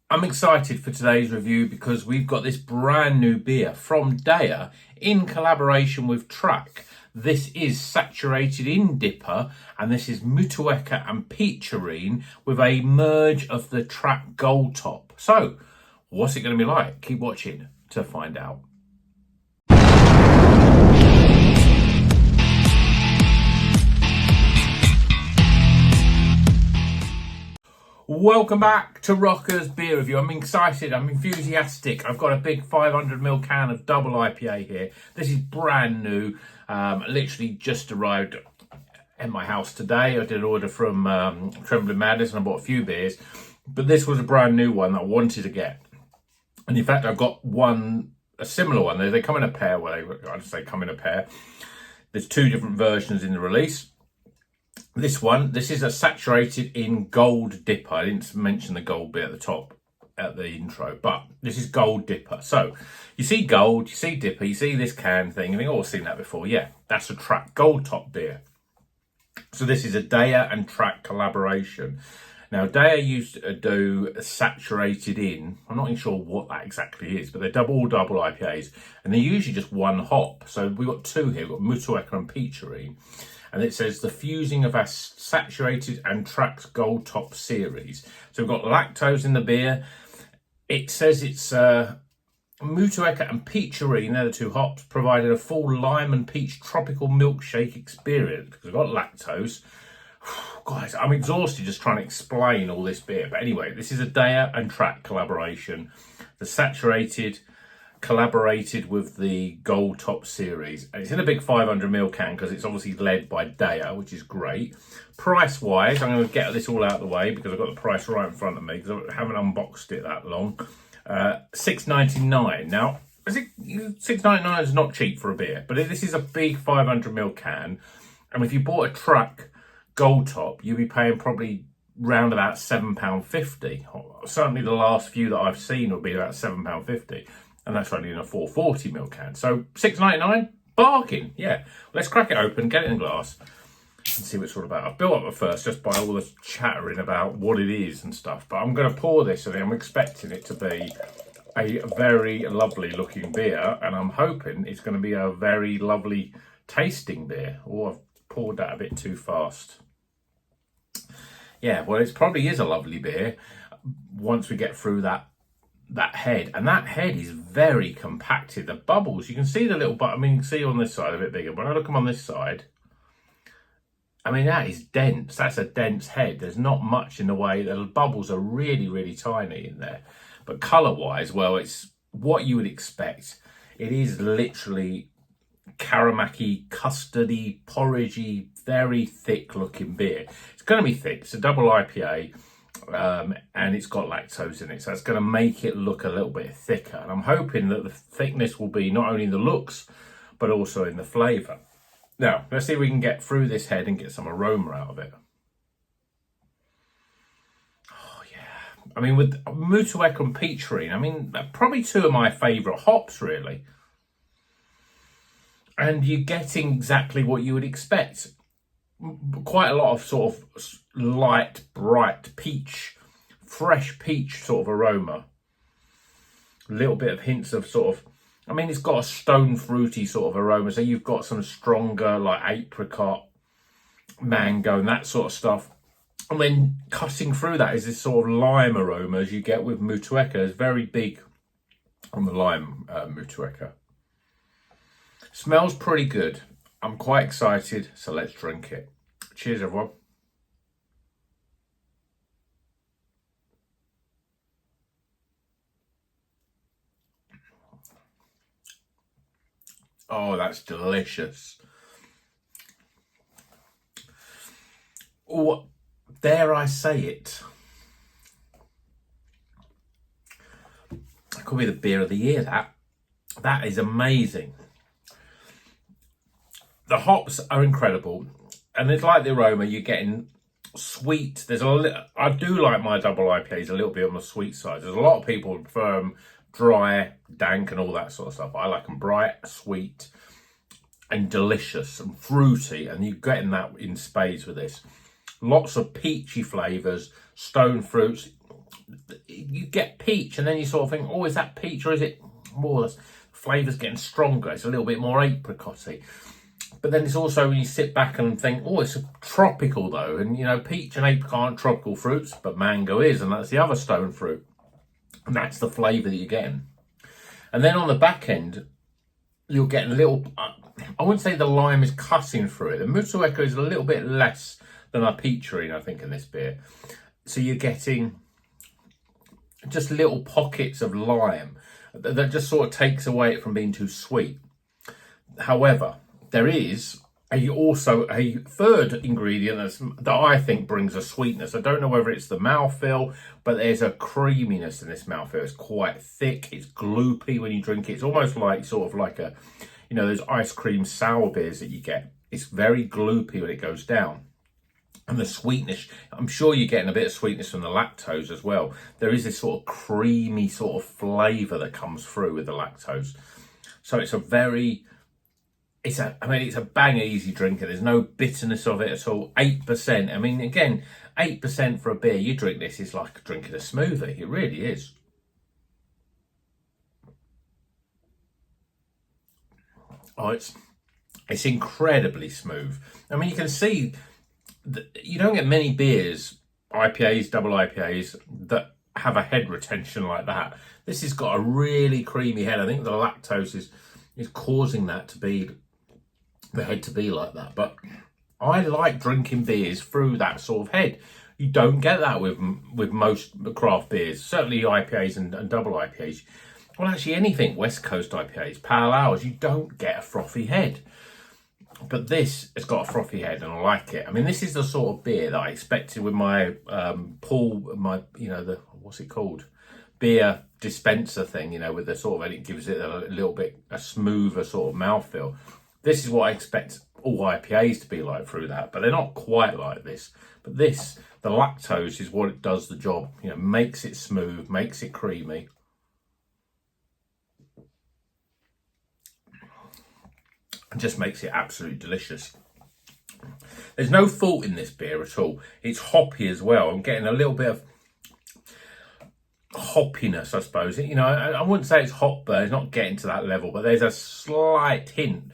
I'm excited for today's review because we've got this brand new beer from DEYA in collaboration with Track. This is saturated in DIPA and this is Mouteka and Peacharine with a merge of the Track Gold Top. So, what's it going to be like? Keep watching to find out. Welcome back to Rocker's Beer Review. I'm excited, I'm enthusiastic. I've got a big 500ml can of double IPA here. This is brand new, literally just arrived at my house today. I did an order from Trembling Madness and I bought a few beers, but this was a brand new one that I wanted to get. And in fact, I've got a similar one. They come in a pair, I'd say come in a pair. There's two different versions in the release. This is a saturated in Gold DIPA. I didn't mention the gold bit at the top at the intro, but this is Gold DIPA. So you see gold, you see DIPA, you see this can thing, and you've all seen that before. Yeah, that's a Track Gold Top beer. So this is a DEYA and Track collaboration. Now, DEYA used to do a saturated in. I'm not even sure what that exactly is, but they're all double IPAs, and they're usually just one hop. So we've got two here. We've got Mouteka and Peacharine. And it says the fusing of our saturated and Track's Gold Top series. So we've got lactose in the beer. It says it's Mouteka and Peacharine, they're the two hops, provided a full lime and peach tropical milkshake experience. Because we've got lactose. Guys, I'm exhausted just trying to explain all this beer. But anyway, this is a DEYA and Track collaboration. The saturated collaborated with the Gold Top series, and it's in a big 500ml can because it's obviously led by DEYA, which is great. Price wise, I'm going to get this all out of the way because I've got the price right in front of me because I haven't unboxed it that long. $6.99. Now, $6.99 is not cheap for a beer, but this is a big 500ml can, and if you bought a Track Gold Top, you'd be paying probably round about £7.50. Certainly the last few that I've seen will be about £7.50. And that's only in a 440ml can. So $6.99, bargain. Yeah, let's crack it open, get it in glass, and see what it's all about. I've built up at first just by all this chattering about what it is and stuff. But I'm going to pour this, and I'm expecting it to be a very lovely looking beer, and I'm hoping it's going to be a very lovely tasting beer. Oh, I've poured that a bit too fast. Yeah, well, it probably is a lovely beer once we get through that head, and that head is very compacted. The bubbles, you can see the little I mean, you can see on this side a bit bigger. When I look them on this side, I mean, that is dense. That's a dense head. There's not much in the way. The bubbles are really, really tiny in there. But colour wise, well, it's what you would expect. It is literally caramaki, custardy, porridgey, very thick looking beer. It's going to be thick. It's a double IPA. And it's got lactose in it, so it's going to make it look a little bit thicker, and I'm hoping that the thickness will be not only in the looks but also in the flavour. Now let's see if we can get through this head and get some aroma out of it. Oh yeah, I mean, with Mouteka and Peacharine, I mean, probably two of my favourite hops really, and you're getting exactly what you would expect. Quite a lot of sort of light, bright peach, fresh peach sort of aroma. A little bit of hints of sort of, I mean, it's got a stone fruity sort of aroma. So you've got some stronger like apricot, mango and that sort of stuff. And then cutting through that is this sort of lime aroma as you get with Mouteka. It's very big on the lime Mouteka. Smells pretty good. I'm quite excited, so let's drink it. Cheers, everyone. Oh, that's delicious. Oh, dare I say it? That could be the beer of the year, that is amazing. The hops are incredible, and it's like the aroma. You're getting sweet. I do like my double IPAs a little bit on the sweet side. There's a lot of people who prefer them dry, dank, and all that sort of stuff. I like them bright, sweet, and delicious and fruity, and you're getting that in spades with this. Lots of peachy flavours, stone fruits. get peach, and then you sort of think, oh, is that peach or is it more? The flavour's getting stronger. It's a little bit more apricotty. But then it's also when you sit back and think, oh, it's tropical though. And, you know, peach and apricot aren't tropical fruits, but mango is, and that's the other stone fruit. And that's the flavour that you're getting. And then on the back end, you're getting a little, I wouldn't say the lime is cutting through it. The Mouteka is a little bit less than our Peacharine, I think, in this beer. So you're getting just little pockets of lime that just sort of takes away it from being too sweet. However, there is also a third ingredient that I think brings a sweetness. I don't know whether it's the mouthfeel, but there's a creaminess in this mouthfeel. It's quite thick. It's gloopy when you drink it. It's almost like sort of like a, you know, those ice cream sour beers that you get. It's very gloopy when it goes down. And the sweetness, I'm sure you're getting a bit of sweetness from the lactose as well. There is this sort of creamy sort of flavour that comes through with the lactose. So it's a very, it's a bang easy drinker. There's no bitterness of it at all. 8%. I mean, again, 8% for a beer. You drink this, it's like drinking a smoothie. It really is. Oh, it's incredibly smooth. I mean, you can see that you don't get many beers, IPAs, double IPAs, that have a head retention like that. This has got a really creamy head. I think the lactose is causing that to be, the head to be like that. But I like drinking beers through that sort of head. You don't get that with most craft beers, certainly IPAs and double IPAs. Well, actually anything, West Coast IPAs, pale ales, you don't get a frothy head. But this has got a frothy head and I like it. I mean, this is the sort of beer that I expected with my you know, the, what's it called? Beer dispenser thing, you know, with the sort of, and it gives it a little bit, a smoother sort of mouthfeel. This is what I expect all IPAs to be like through that, but they're not quite like this. But this, the lactose is what it does the job, you know, makes it smooth, makes it creamy. And just makes it absolutely delicious. There's no fault in this beer at all. It's hoppy as well. I'm getting a little bit of hoppiness, I suppose. You know, I wouldn't say it's hot, but it's not getting to that level, but there's a slight hint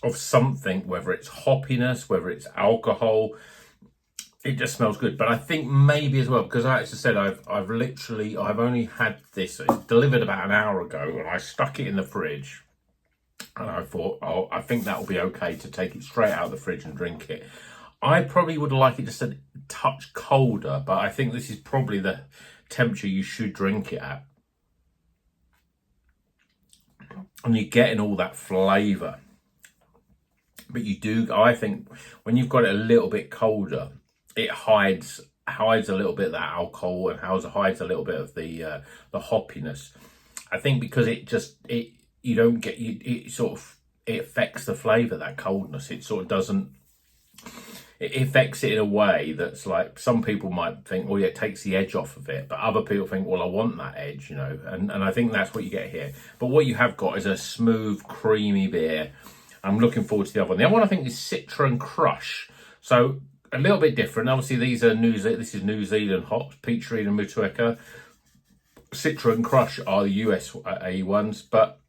of something, whether it's hoppiness, whether it's alcohol. It just smells good. But I think maybe as well, because as I said, I've only had this, it's delivered about an hour ago, and I stuck it in the fridge. And I thought, oh, I think that'll be okay to take it straight out of the fridge and drink it. I probably would like it just a touch colder, but I think this is probably the temperature you should drink it at. And you're getting all that flavour. But you do, I think, when you've got it a little bit colder, it hides a little bit of that alcohol and hides a little bit of the hoppiness. I think because you don't get, it affects the flavour, that coldness. It sort of doesn't, it affects it in a way that's like, some people might think, well, yeah, it takes the edge off of it. But other people think, well, I want that edge, you know. And I think that's what you get here. But what you have got is a smooth, creamy beer. I'm looking forward to the other one. The other one I think is Citra and Crush. So a little bit different. Obviously, this is New Zealand hops, Peacharine and Mouteka. Citra and Crush are the USA ones, but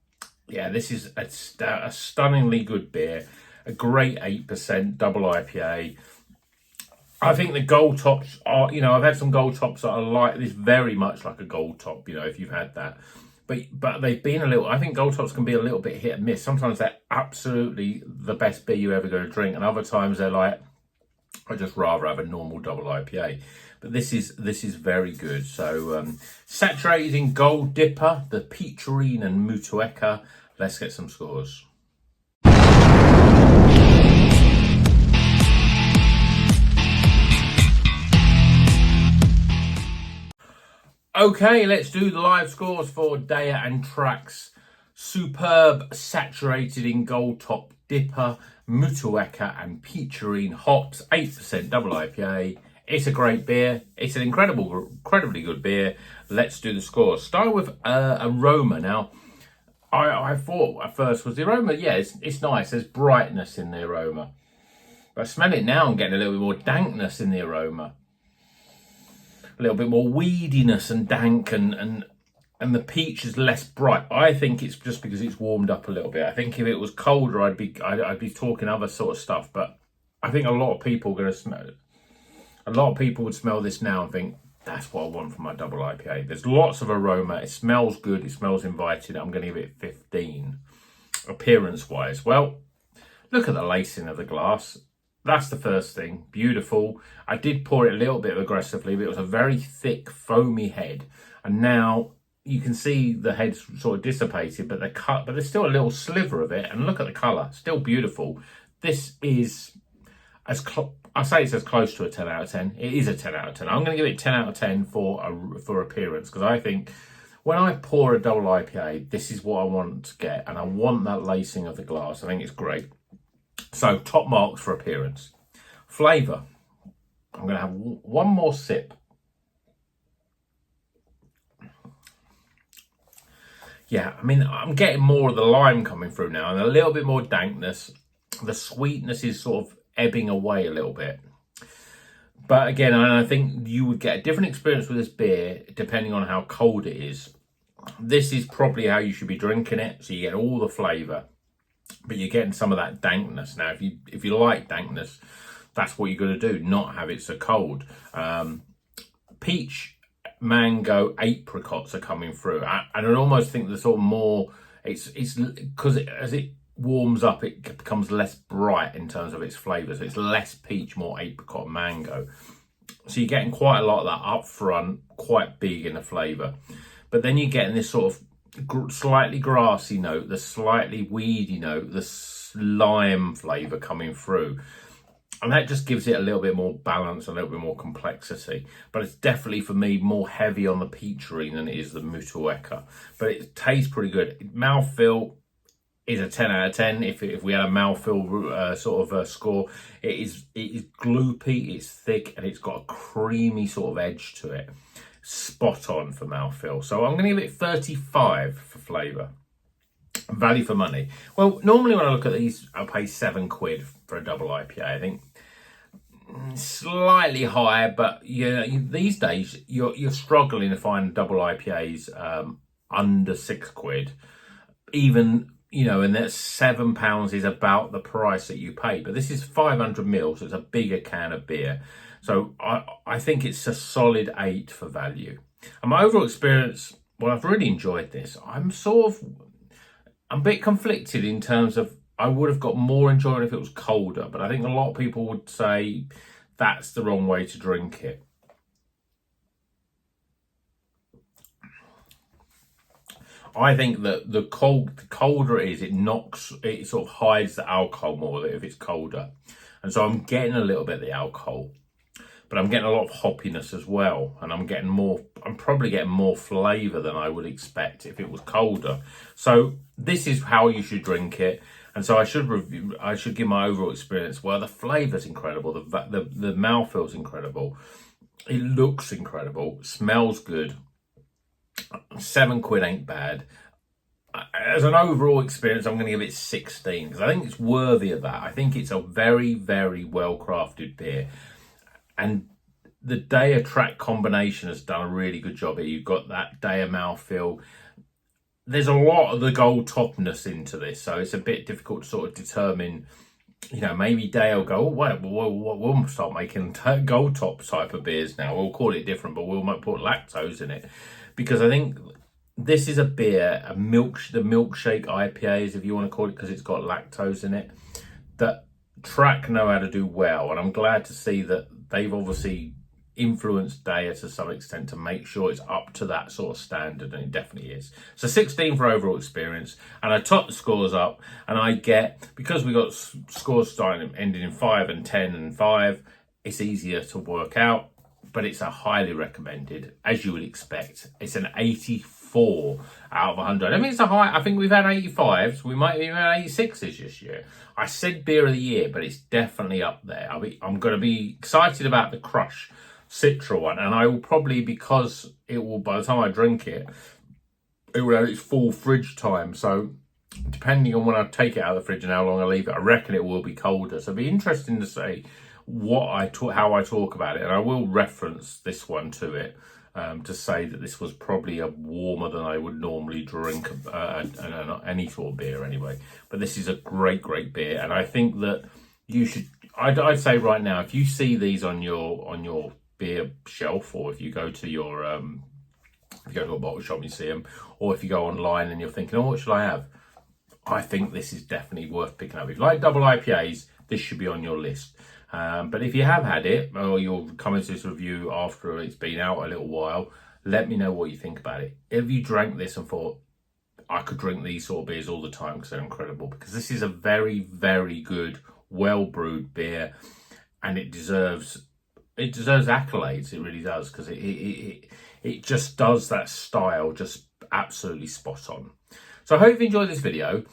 yeah, this is a stunningly good beer, a great 8% double IPA. I think the Gold Tops are, you know, I've had some Gold Tops that are like this, very much like a Gold Top, you know, if you've had that. But they've been a little, I think Gold Tops can be a little bit hit and miss. Sometimes they're absolutely the best beer you're ever going to drink, and other times they're like, I'd just rather have a normal double IPA. But this is very good. So saturated in Gold DIPA, the Peacharine and Mouteka. Let's get some scores. Okay, let's do the live scores for DEYA and Track's superb saturated in Gold Top DIPA, Mouteka and Peacharine hops, 8% double IPA. It's a great beer. It's an incredibly good beer. Let's do the scores. Start with aroma. Now, I thought at first was the aroma. Yeah, it's nice. There's brightness in the aroma. But I smell it now, I'm getting a little bit more dankness in the aroma. a little bit more weediness and dank, and the peach is less bright. I think it's just because it's warmed up a little bit. I think if it was colder, I'd be talking other sort of stuff. But I think a lot of people are going to smell it. A lot of people would smell this now and think, that's what I want from my double IPA. There's lots of aroma. It smells good. It smells inviting. I'm going to give it 15. Appearance-wise, well, look at the lacing of the glass. That's the first thing. Beautiful. I did pour it a little bit aggressively, but it was a very thick, foamy head. And now you can see the head's sort of dissipated, but there's still a little sliver of it. And look at the colour. Still beautiful. This is I say it's as close to a 10 out of 10. It is a 10 out of 10. I'm going to give it 10 out of 10 for appearance, because I think when I pour a double IPA, this is what I want to get, and I want that lacing of the glass. I think it's great. So top marks for appearance. Flavour. I'm going to have one more sip. Yeah, I mean, I'm getting more of the lime coming through now, and a little bit more dankness. The sweetness is sort of ebbing away a little bit. But again, I think you would get a different experience with this beer depending on how cold it is. This is probably how you should be drinking it, so you get all the flavour, but you're getting some of that dankness. Now, if you like dankness, that's what you're going to do, not have it so cold. Peach, mango, apricots are coming through, and I almost think the sort of more, it's because as it warms up, it becomes less bright in terms of its flavour. So it's less peach, more apricot, mango. So you're getting quite a lot of that up front, quite big in the flavour. But then you're getting this sort of slightly grassy note, the slightly weedy note, the lime flavour coming through. And that just gives it a little bit more balance, a little bit more complexity. But it's definitely, for me, more heavy on the Peacharine than it is the Mouteka. But it tastes pretty good. Mouthfeel is a 10 out of 10. If we had a mouthfeel score, it is gloopy, it's thick, and it's got a creamy sort of edge to it. Spot on for mouthfeel. So I'm going to give it 35 for flavour. Value for money. Well, normally when I look at these, I'll pay £7 for a double IPA. I think slightly higher, but yeah, these days you're struggling to find double IPAs under £6. Even, you know, and that £7 is about the price that you pay. But this is 500 ml, so it's a bigger can of beer. So I think it's a solid 8 for value. And my overall experience, well, I've really enjoyed this. I'm a bit conflicted in terms of I would have got more enjoyment if it was colder, but I think a lot of people would say that's the wrong way to drink it. I think that the colder it is, it sort of hides the alcohol more if it's colder. And so I'm getting a little bit of the alcohol, but I'm getting a lot of hoppiness as well. And I'm probably getting more flavour than I would expect if it was colder. So this is how you should drink it. And so I should give my overall experience. Well, the flavour's incredible. The mouthfeel's incredible. It looks incredible. Smells good. £7 ain't bad. As an overall experience, I'm going to give it 16 because I think it's worthy of that. I think it's a very, very well crafted beer, and the DEYA and Track combination has done a really good job here. You've got that DEYA mouthfeel. There's a lot of the gold topness into this, so it's a bit difficult to sort of determine. You know, maybe DEYA will go, oh, wait, we'll start making gold top type of beers now. We'll call it different, but we'll put lactose in it. Because I think this is a beer, the milkshake IPAs, if you want to call it, because it's got lactose in it, that Track know how to do well. And I'm glad to see that they've obviously influenced DEYA to some extent to make sure it's up to that sort of standard, and it definitely is. So 16 for overall experience, and I top the scores up, and I get, because we got scores ending in 5 and 10 and 5, it's easier to work out. But it's a highly recommended, as you would expect. It's an 84 out of 100. I mean, it's a high. I think we've had 85s. We might even have 86s this year. I said beer of the year, but it's definitely up there. I'm going to be excited about the Crush Citra one, and I will probably, because it will, by the time I drink it, it will have its full fridge time. So depending on when I take it out of the fridge and how long I leave it, I reckon it will be colder. So it'll be interesting to see how I talk about it, and I will reference this one to it to say that this was probably a warmer than I would normally drink any sort of beer anyway. But this is a great beer, and I think that you should. I'd say right now, if you see these on your beer shelf, or if you go to your if you go to a bottle shop and you see them, or if you go online and you're thinking, oh, what should I have? I think this is definitely worth picking up. If you like double IPAs, this should be on your list. But if you have had it, or you're coming to this review after it's been out a little while, let me know what you think about it. If you drank this and thought, I could drink these sort of beers all the time because they're incredible, because this is a very good, well-brewed beer, and it deserves accolades. It really does, because it just does that style just absolutely spot on. So I hope you enjoyed this video.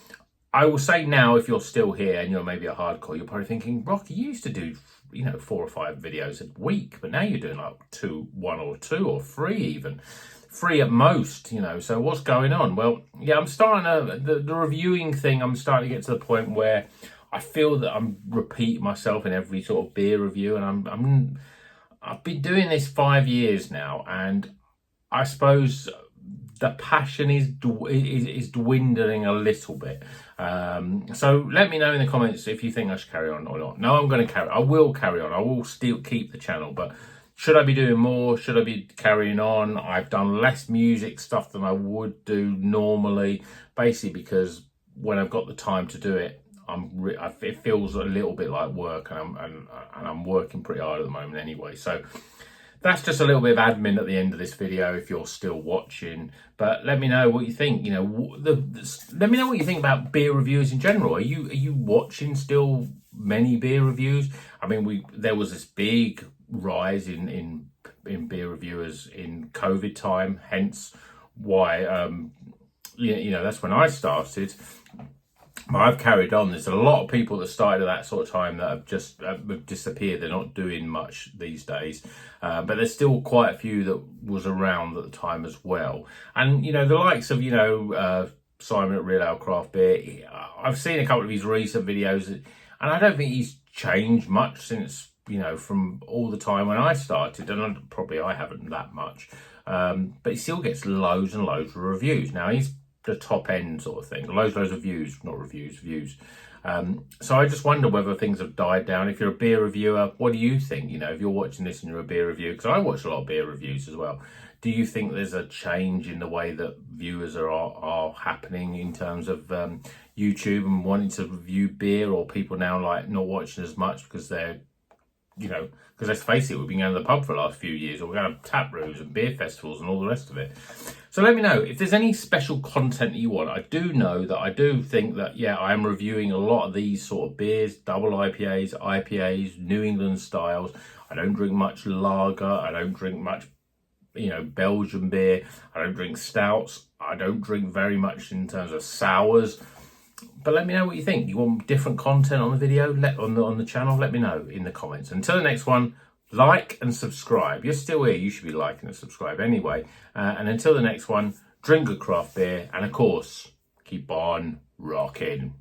I will say now, if you're still here and you're maybe a hardcore, you're probably thinking, Rocky, you used to do 4 or 5 videos a week, but now you're doing like 1 or 2 or 3 even. 3 at most, so what's going on? Well, yeah, I'm starting the reviewing thing, I'm starting to get to the point where I feel that I'm repeating myself in every sort of beer review, and I've been doing this 5 years now, and I suppose the passion is dwindling a little bit. So let me know in the comments if you think I should carry on or not. No, I will carry on. I will still keep the channel, but should I be doing more? Should I be carrying on? I've done less music stuff than I would do normally, basically because when I've got the time to do it, it feels a little bit like work, and I'm working pretty hard at the moment anyway. So that's just a little bit of admin at the end of this video if you're still watching. But let me know what you think. Let me know what you think about beer reviews in general. Are you watching still many beer reviews? I mean, there was this big rise in beer reviewers in COVID time, hence why that's when I started. I've carried on. There's a lot of people that started at that sort of time that have just disappeared. They're not doing much these days, but there's still quite a few that was around at the time as well. And the likes of Simon at Real Ale Craft Beer, I've seen a couple of his recent videos, and I don't think he's changed much since from all the time when I started, and probably I haven't that much, but he still gets loads and loads of reviews. Now he's the top end sort of thing, loads of views, not reviews, views. So I just wonder whether things have died down. If you're a beer reviewer, what do you think? If you're watching this and you're a beer reviewer, because I watch a lot of beer reviews as well, do you think there's a change in the way that viewers are happening in terms of YouTube and wanting to review beer, or people now like not watching as much because they're because let's face it, we've been going to the pub for the last few years, or we're going to tap rooms and beer festivals and all the rest of it. So let me know if there's any special content that you want. I do know that I do think that, yeah, I am reviewing a lot of these sort of beers, double IPAs, New England styles. I don't drink much lager. I don't drink much, Belgian beer. I don't drink stouts. I don't drink very much in terms of sours. But let me know what you think. You want different content on the video, on the channel? Let me know in the comments. Until the next one, like and subscribe. You're still here, you should be liking and subscribe anyway. And until the next one, drink good craft beer, and of course, keep on rocking.